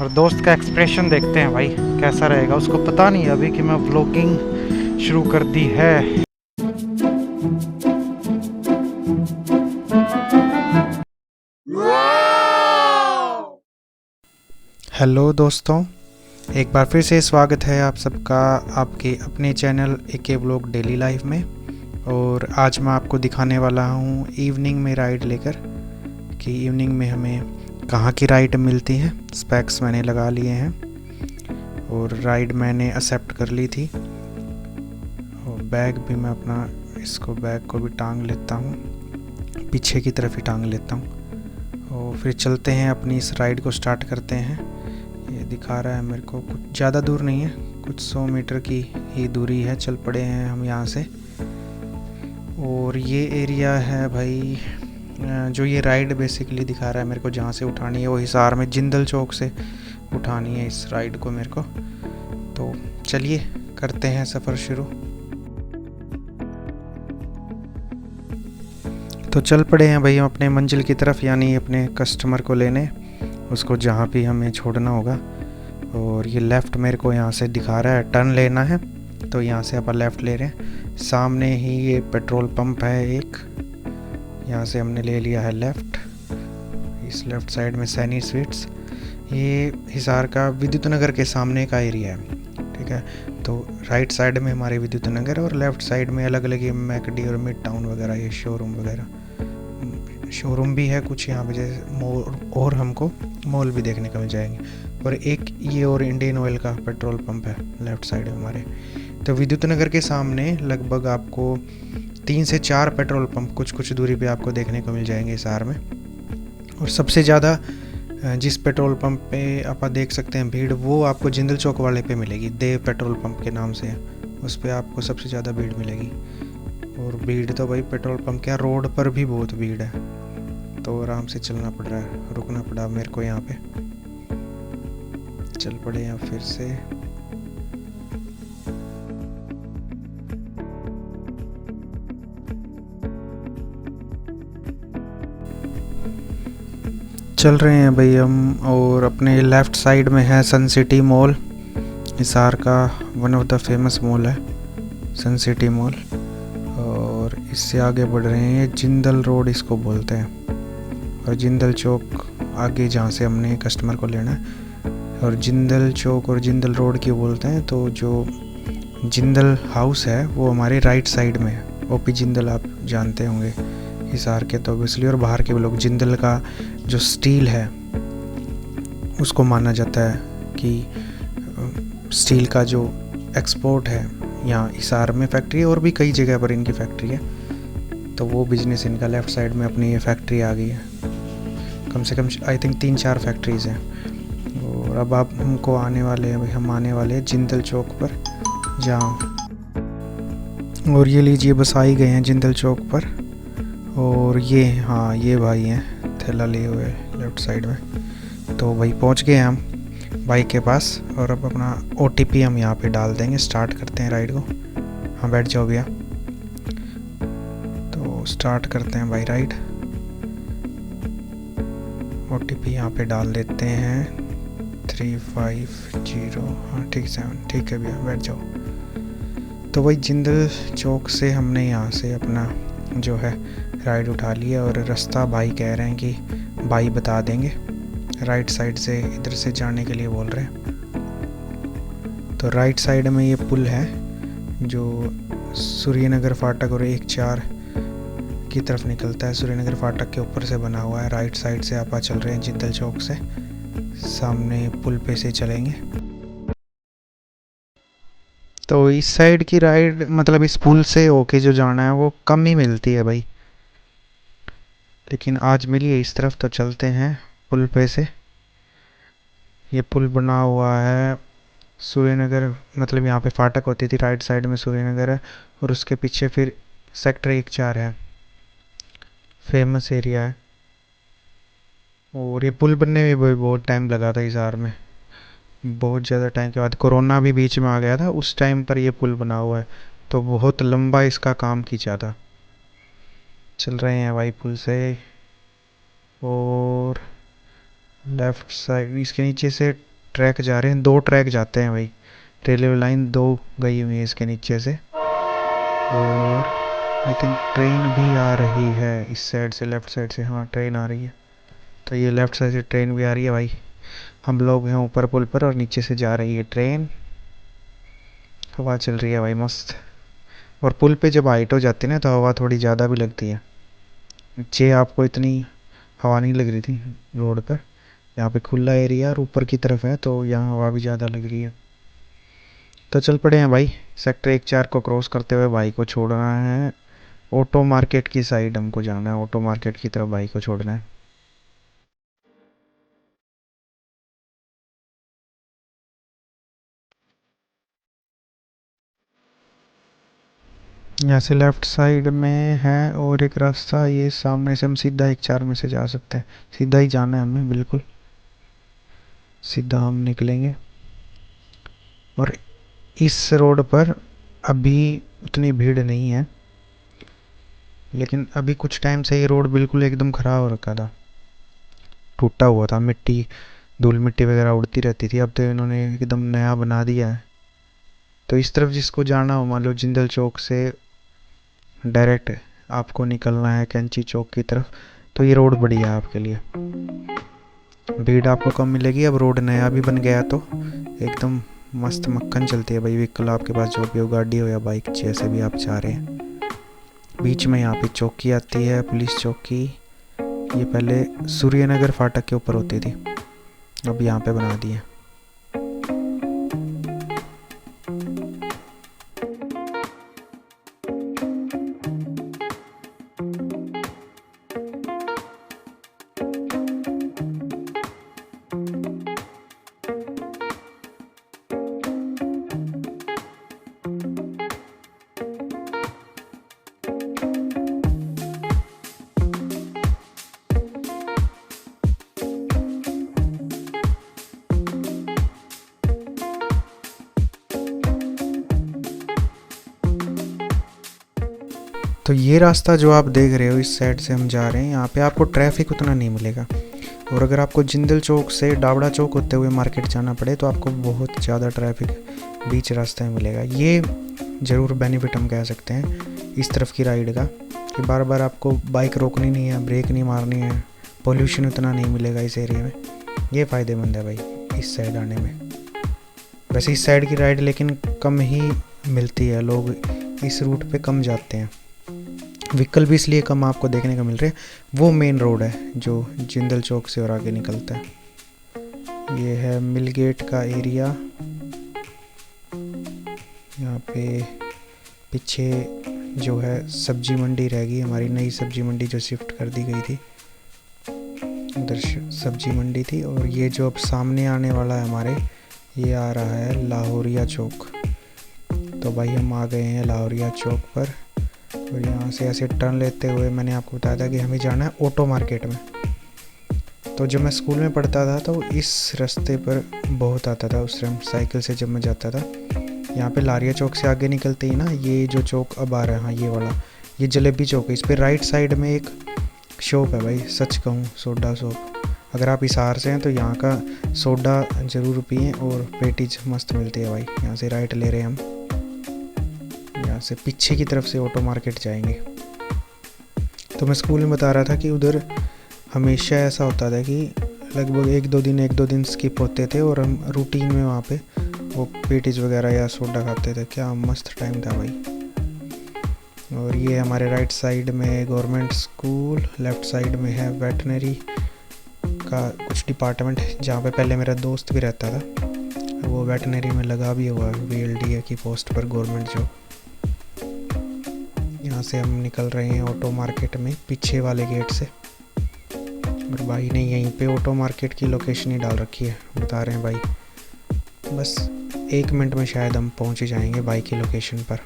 और दोस्त का एक्सप्रेशन देखते हैं भाई कैसा रहेगा। उसको पता नहीं अभी कि मैं व्लॉगिंग शुरू कर दी है। हेलो दोस्तों, एक बार फिर से स्वागत है आप सबका आपके अपने channel AK vlog daily life में। और आज मैं आपको दिखाने वाला हूँ इवनिंग में राइड लेकर कि इवनिंग में हमें कहाँ की राइड मिलती है। स्पेक्स मैंने लगा लिए हैं और राइड मैंने एक्सेप्ट कर ली थी। और बैग भी मैं अपना इसको बैग को भी टांग लेता हूँ, पीछे की तरफ ही टांग लेता हूँ। और फिर चलते हैं अपनी इस राइड को स्टार्ट करते हैं। ये दिखा रहा है मेरे को, कुछ ज़्यादा दूर नहीं है, कुछ 100 मीटर की ही दूरी है। चल पड़े हैं हम यहाँ से। और ये एरिया है भाई, जो ये राइड बेसिकली दिखा रहा है मेरे को, जहाँ से उठानी है वो हिसार में जिंदल चौक से उठानी है इस राइड को मेरे को। तो चलिए करते हैं सफ़र शुरू। तो चल पड़े हैं भाई हम अपने मंजिल की तरफ, यानी अपने कस्टमर को लेने, उसको जहाँ भी हमें छोड़ना होगा। और ये लेफ़्ट मेरे को यहाँ से दिखा रहा है टर्न लेना है, तो यहाँ से अपन लेफ़्ट ले रहे हैं। सामने ही ये पेट्रोल पंप है एक, यहाँ से हमने ले लिया है लेफ़्ट। इस लेफ़्ट साइड में सैनी स्वीट्स, ये हिसार का विद्युत नगर के सामने का एरिया है, ठीक है। तो राइट साइड में हमारे विद्युत नगर और लेफ़्ट साइड में अलग अलग ये मैकडी और मिड टाउन वगैरह, ये शोरूम वगैरह, शोरूम भी है कुछ यहाँ पे जैसे मॉल, और हमको मॉल भी देखने को मिल जाएंगे। और एक ये और इंडियन ऑयल का पेट्रोल पंप है लेफ़्ट साइड में हमारे। तो विद्युत नगर के सामने लगभग आपको 3 से 4 पेट्रोल पंप कुछ कुछ दूरी पे आपको देखने को मिल जाएंगे हिसार में। और सबसे ज़्यादा जिस पेट्रोल पंप पे आप देख सकते हैं भीड़, वो आपको जिंदल चौक वाले पे मिलेगी, देव पेट्रोल पंप के नाम से है, उस पर आपको सबसे ज़्यादा भीड़ मिलेगी। और भीड़ तो भाई पेट्रोल पंप क्या, रोड पर भी बहुत भीड़ है, तो आराम से चलना पड़ रहा है, रुकना पड़ा मेरे को यहाँ पे। चल पड़े हैं फिर से। चल रहे हैं भाई हम, और अपने लेफ़्ट साइड में है सन सिटी मॉल, हिसार का one of the famous mall है सन सिटी मॉल। और इससे आगे बढ़ रहे हैं, ये जिंदल रोड इसको बोलते हैं। और जिंदल चौक आगे जहाँ से हमने कस्टमर को लेना है। और जिंदल चौक और जिंदल रोड क्यों बोलते हैं, तो जो जिंदल हाउस है वो हमारे राइट साइड में है। ओपी जिंदल आप जानते होंगे हिसार के तो ऑब्वियसली, और बाहर के लोग जिंदल का जो स्टील है उसको माना जाता है कि स्टील का जो एक्सपोर्ट है यहाँ हिसार में फैक्ट्री है, और भी कई जगह पर इनकी फैक्ट्री है। तो वो बिजनेस इनका लेफ़्ट साइड में अपनी ये फैक्ट्री आ गई है, कम से कम आई थिंक 3-4 फैक्ट्रीज़ हैं। और अब आप हमको आने वाले हैं भाई, हम आने वाले हैं जिंदल चौक पर जहाँ, और ये लीजिए बस आ ही गए हैं जिंदल चौक पर। और ये हाँ ये भाई हैं थैला लिए हुए लेफ़्ट साइड में। तो भाई पहुंच गए हम बाइक के पास, और अब अपना OTP हम यहाँ पे डाल देंगे। स्टार्ट करते हैं राइड को। हाँ बैठ जाओ भैया। तो स्टार्ट करते हैं भाई राइड। OTP यहाँ पे डाल देते हैं 350। हाँ ठीक 7, ठीक है भैया बैठ जाओ। तो भाई जिंदल चौक से हमने यहाँ से अपना जो है राइड उठा लिया, और रास्ता भाई कह रहे हैं कि भाई बता देंगे, राइट साइड से इधर से जाने के लिए बोल रहे हैं। तो राइट साइड में ये पुल है जो सूर्यनगर फाटक और 1-4 की तरफ निकलता है। सूर्यनगर फाटक के ऊपर से बना हुआ है। राइट साइड से आप चल रहे हैं जिंदल चौक से, सामने पुल पे से चलेंगे। तो इस साइड की राइड मतलब इस पुल से होके जो जाना है वो कम ही मिलती है भाई, लेकिन आज मिली है इस तरफ, तो चलते हैं पुल पे से। ये पुल बना हुआ है सूर्यनगर, मतलब यहाँ पे फाटक होती थी, राइट साइड में सूर्यनगर है, और उसके पीछे फिर सेक्टर 1-4 है, फेमस एरिया है। और ये पुल बनने में भी बहुत टाइम लगा था हिसार में, बहुत ज़्यादा टाइम के बाद। कोरोना भी बीच में आ गया था, उस टाइम पर ये पुल बना हुआ है, तो बहुत लंबा इसका काम खींचा था। चल रहे हैं भाई पुल से, और लेफ़्ट साइड इसके नीचे से ट्रैक जा रहे हैं, 2 ट्रैक जाते हैं भाई। रेलवे लाइन 2 गई हुई है इसके नीचे से। और आई थिंक ट्रेन भी आ रही है इस साइड से, लेफ्ट साइड से। हाँ ट्रेन आ रही है। तो ये लेफ्ट साइड से ट्रेन भी आ रही है भाई। हम लोग हैं ऊपर पुल पर और नीचे से जा रही है ट्रेन। हवा चल रही है भाई मस्त। और पुल पे जब हाइट हो जाती है ना तो हवा थोड़ी ज़्यादा भी लगती है। नीचे आपको इतनी हवा नहीं लग रही थी रोड पर। यहाँ पे खुला एरिया और ऊपर की तरफ है तो यहाँ हवा भी ज़्यादा लग रही है। तो चल पड़े हैं भाई। सेक्टर 1-4 को क्रॉस करते हुए भाई को छोड़ना है ऑटो मार्केट की साइड। हमको जाना है ऑटो मार्केट की तरफ, भाई को छोड़ना है। यहाँ से लेफ्ट साइड में है और एक रास्ता, ये सामने से हम सीधा 1-4 में से जा सकते हैं। सीधा ही जाना है हमें, बिल्कुल सीधा हम निकलेंगे। और इस रोड पर अभी उतनी भीड़ नहीं है, लेकिन अभी कुछ टाइम से ये रोड बिल्कुल एकदम ख़राब हो रखा था, टूटा हुआ था। मिट्टी, धूल मिट्टी वगैरह उड़ती रहती थी। अब तो इन्होंने एकदम नया बना दिया है। तो इस तरफ जिसको जाना हो, मान लो जिंदल चौक से डायरेक्ट आपको निकलना है कैंची चौक की तरफ, तो ये रोड बढ़िया है आपके लिए। भीड़ आपको कम मिलेगी। अब रोड नया भी बन गया तो एकदम मस्त मक्खन चलती है भाई। व्हीकल आपके पास जो भी हो, गाड़ी हो या बाइक, जैसे भी आप चाह रहे हैं। बीच में यहाँ पे चौकी आती है, पुलिस चौकी। ये पहले सूर्यनगर फाटक के ऊपर होती थी, अब यहाँ पे बना दी है। तो ये रास्ता जो आप देख रहे हो, इस साइड से हम जा रहे हैं, यहाँ पे आपको ट्रैफिक उतना नहीं मिलेगा। और अगर आपको जिंदल चौक से डाबड़ा चौक होते हुए मार्केट जाना पड़े तो आपको बहुत ज़्यादा ट्रैफिक बीच रास्ते में मिलेगा। ये ज़रूर बेनिफिट हम कह सकते हैं इस तरफ की राइड का, कि बार बार आपको बाइक रोकनी नहीं है, ब्रेक नहीं मारनी है, पोल्यूशन उतना नहीं मिलेगा इस एरिया में। ये फ़ायदेमंद है भाई इस साइड आने में। वैसे इस साइड की राइड लेकिन कम ही मिलती है, लोग इस रूट पे कम जाते हैं। व्हीकल भी इसलिए कम आपको देखने को मिल रहे हैं। वो मेन रोड है जो जिंदल चौक से और आगे निकलता है। ये है मिल गेट का एरिया। यहाँ पे पीछे जो है सब्जी मंडी रह गई, हमारी नई सब्जी मंडी जो शिफ्ट कर दी गई थी, उधर सब्जी मंडी थी। और ये जो अब सामने आने वाला है हमारे, ये आ रहा है लाहौरिया चौक। तो भाई हम आ गए हैं लाहौरिया चौक पर। और यहाँ से ऐसे टर्न लेते हुए मैंने आपको बताया था कि हमें जाना है ऑटो मार्केट में। तो जब मैं स्कूल में पढ़ता था तो इस रास्ते पर बहुत आता था उस टाइम, साइकिल से जब मैं जाता था। यहाँ पे लारिया चौक से आगे निकलते ही ना, ये जो चौक अब आ रहा है, हाँ ये वाला, ये जलेबी चौक है। इस पर राइट साइड में एक शॉप है भाई, सच कहूँ सोडा शॉप। अगर आप हिसार से हैं तो यहाँ का सोडा ज़रूर पिएं और पेटीज मस्त मिलती है भाई। यहाँ से राइट ले रहे हैं हम, यहाँ से पीछे की तरफ से ऑटो मार्केट जाएंगे। तो मैं स्कूल में बता रहा था कि उधर हमेशा ऐसा होता था कि लगभग 1-2 दिन स्किप होते थे और हम रूटीन में वहाँ पे वो पेटीज वगैरह या सोडा खाते थे। क्या मस्त टाइम था भाई। और ये हमारे राइट साइड में गवर्नमेंट स्कूल, लेफ़्ट साइड में है वेटनरी का कुछ डिपार्टमेंट, जहाँ पे पहले मेरा दोस्त भी रहता था। वो वेटनरी में लगा भी हुआ है VLDA की पोस्ट पर, गवर्नमेंट जॉब। यहाँ से हम निकल रहे हैं ऑटो मार्केट में पीछे वाले गेट से। और भाई ने यहीं पे ऑटो मार्केट की लोकेशन ही डाल रखी है, बता रहे हैं भाई बस 1 मिनट में शायद हम पहुँच ही जाएंगे बाइक की लोकेशन पर।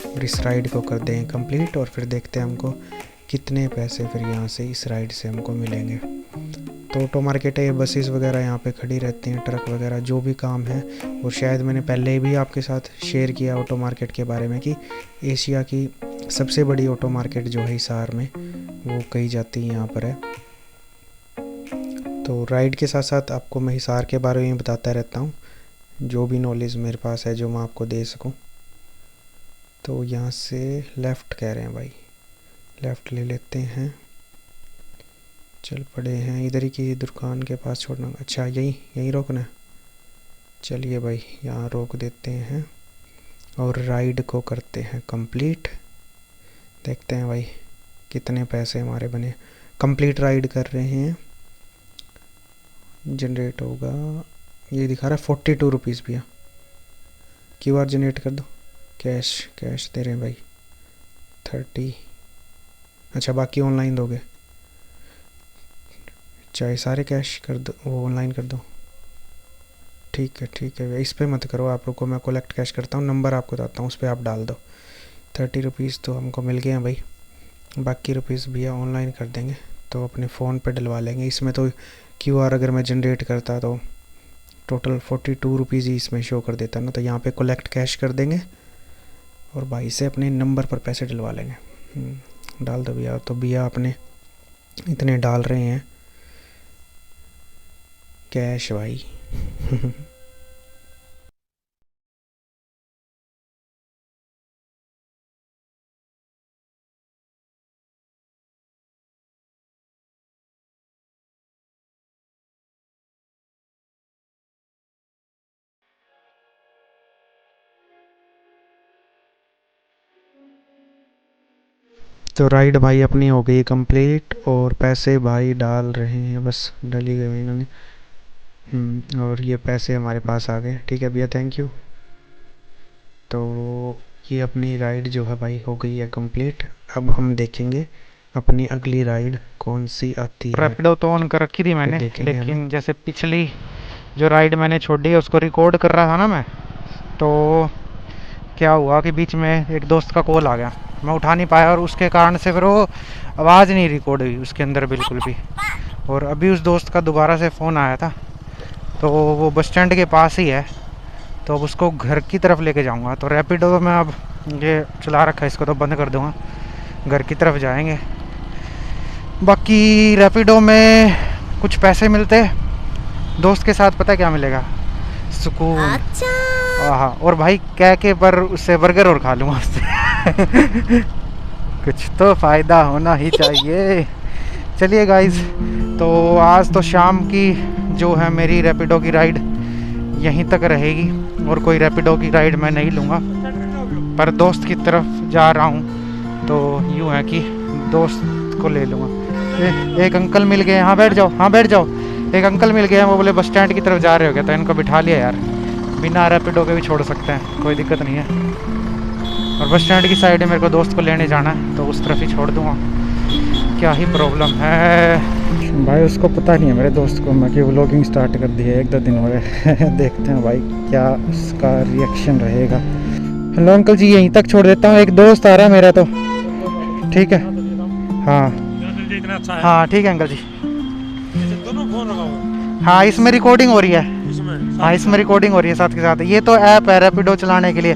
और इस राइड को कर दें कंप्लीट और फिर देखते हैं हमको कितने पैसे फिर यहाँ से इस राइड से हमको मिलेंगे। तो ऑटो मार्केट है, ये बसेस वगैरह यहाँ पे खड़ी रहती हैं, ट्रक वगैरह जो भी काम है। और शायद मैंने पहले भी आपके साथ शेयर किया ऑटो मार्केट के बारे में कि एशिया की सबसे बड़ी ऑटो मार्केट जो है हिसार में, वो कही जाती है यहाँ पर है। तो राइड के साथ साथ आपको मैं हिसार के बारे में बताता रहता हूँ, जो भी नॉलेज मेरे पास है जो मैं आपको दे सकूँ। तो यहाँ से लेफ़्ट कह रहे हैं भाई, लेफ़्ट ले लेते हैं। चल पड़े हैं इधर ही की दुकान के पास छोड़ना। अच्छा यहीं रोकना है। चलिए भाई यहाँ रोक देते हैं और राइड को करते हैं कंप्लीट। देखते हैं भाई कितने पैसे हमारे बने। कंप्लीट राइड कर रहे हैं, जनरेट होगा, ये दिखा रहा है 42 रुपीज़ भैया। QR जनरेट कर दो। कैश दे रहे हैं भाई 30। अच्छा बाकी ऑनलाइन दोगे? चाहे सारे कैश कर दो, वो ऑनलाइन कर दो। ठीक है भैया, इस पे मत करो आप, रुको मैं कलेक्ट कैश करता हूँ, नंबर आपको बताता हूँ, उस पर आप डाल दो। 30 रुपीज़ तो हमको मिल गए हैं भाई, बाकी रुपीज़ भैया ऑनलाइन कर देंगे तो अपने फ़ोन पे डलवा लेंगे। इसमें तो QR अगर मैं जनरेट करता तो टोटल 42 रुपीज़ ही इसमें शो कर देता ना। तो यहाँ पे कलेक्ट कैश कर देंगे और भाई से अपने नंबर पर पैसे डलवा लेंगे। डाल दो भैया। तो भैया अपने इतने डाल रहे हैं कैश भाई। तो राइड भाई अपनी हो गई कंप्लीट और पैसे भाई डाल रहे हैं, बस डल ही गए इन्होंने। और ये पैसे हमारे पास आ गए। ठीक है भैया, थैंक यू। तो ये अपनी राइड जो है भाई हो गई है कंप्लीट। अब हम देखेंगे अपनी अगली राइड कौन सी आती है। रैपिडो तो ऑन कर रखी थी मैंने, लेकिन जैसे पिछली जो राइड मैंने छोड़ी है उसको रिकॉर्ड कर रहा था ना मैं, तो क्या हुआ कि बीच में एक दोस्त का कॉल आ गया, मैं उठा नहीं पाया और उसके कारण से फिर वो आवाज़ नहीं रिकॉर्ड हुई उसके अंदर बिल्कुल भी। और अभी उस दोस्त का दोबारा से फ़ोन आया था, तो वो बस स्टैंड के पास ही है, तो अब उसको घर की तरफ लेके जाऊंगा। तो रैपिडो तो मैं अब ये चला रखा है, इसको तो बंद कर दूंगा, घर की तरफ जाएंगे। बाकी रैपिडो में कुछ पैसे मिलते, दोस्त के साथ पता क्या मिलेगा? सुकून। हाँ, और भाई कह के पर उससे बर्गर और खा लूँगा उससे। कुछ तो फ़ायदा होना ही चाहिए। चलिए गाइस, तो आज तो शाम की जो है मेरी रैपिडो की राइड यहीं तक रहेगी और कोई रैपिडो की राइड मैं नहीं लूँगा, पर दोस्त की तरफ जा रहा हूँ तो यूँ है कि दोस्त को ले लूँगा। एक अंकल मिल गए, हाँ बैठ जाओ। एक अंकल मिल गए, वो बोले बस स्टैंड की तरफ जा रहे हो क्या, तो इनको बिठा लिया यार। बिना रैपिडो के भी छोड़ सकते हैं, कोई दिक्कत नहीं है। और बस स्टैंड की साइड में मेरे को दोस्त को लेने जाना है, तो उस तरफ ही छोड़ दूँगा, क्या ही प्रॉब्लम है। भाई उसको पता नहीं है मेरे दोस्त को मैं कि व्लॉगिंग स्टार्ट कर दी है, 1-2 दिन हो गए। देखते हैं भाई क्या उसका रिएक्शन रहेगा। हेलो अंकल जी, यहीं तक छोड़ देता हूँ, एक दोस्त आ रहा है मेरा, तो ठीक है। हाँ ठीक है अंकल जी। हाँ इसमें रिकॉर्डिंग हो रही है। हाँ इसमें रिकॉर्डिंग हो रही है साथ के साथ। ये तो ऐप है रैपिडो चलाने के लिए,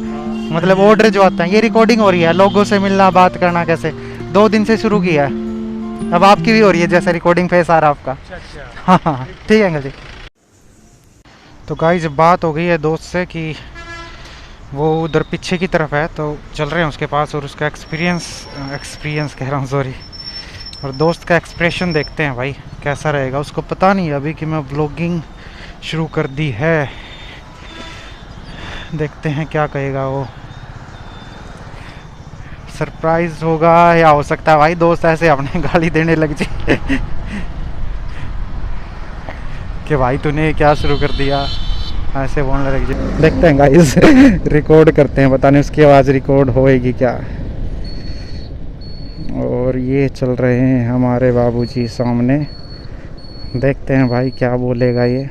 मतलब ऑर्डर जो आता है, ये रिकॉर्डिंग हो रही है। लोगों से मिलना, बात करना कैसे, 2 दिन से शुरू किया है, अब आपकी भी हो रही है जैसे रिकॉर्डिंग फेस आ रहा है आपका। हाँ ठीक है अंकल जी। तो गाइस बात हो गई है दोस्त से कि वो उधर पीछे की तरफ है, तो चल रहे हैं उसके पास और उसका एक्सपीरियंस कह रहा हूँ, सॉरी, और दोस्त का एक्सप्रेशन देखते हैं भाई कैसा रहेगा। उसको पता नहीं अभी कि मैं व्लॉगिंग शुरू कर दी है, देखते हैं क्या कहेगा वो। सरप्राइज होगा या हो सकता है भाई दोस्त ऐसे अपने गाली देने लग जाए कि भाई तूने क्या शुरू कर दिया, ऐसे बोलने लग जाए। देखते हैं गाइस, रिकॉर्ड करते हैं, पता नहीं उसकी आवाज़ रिकॉर्ड होएगी क्या। और ये चल रहे हैं हमारे बाबूजी सामने, देखते हैं भाई क्या बोलेगा ये।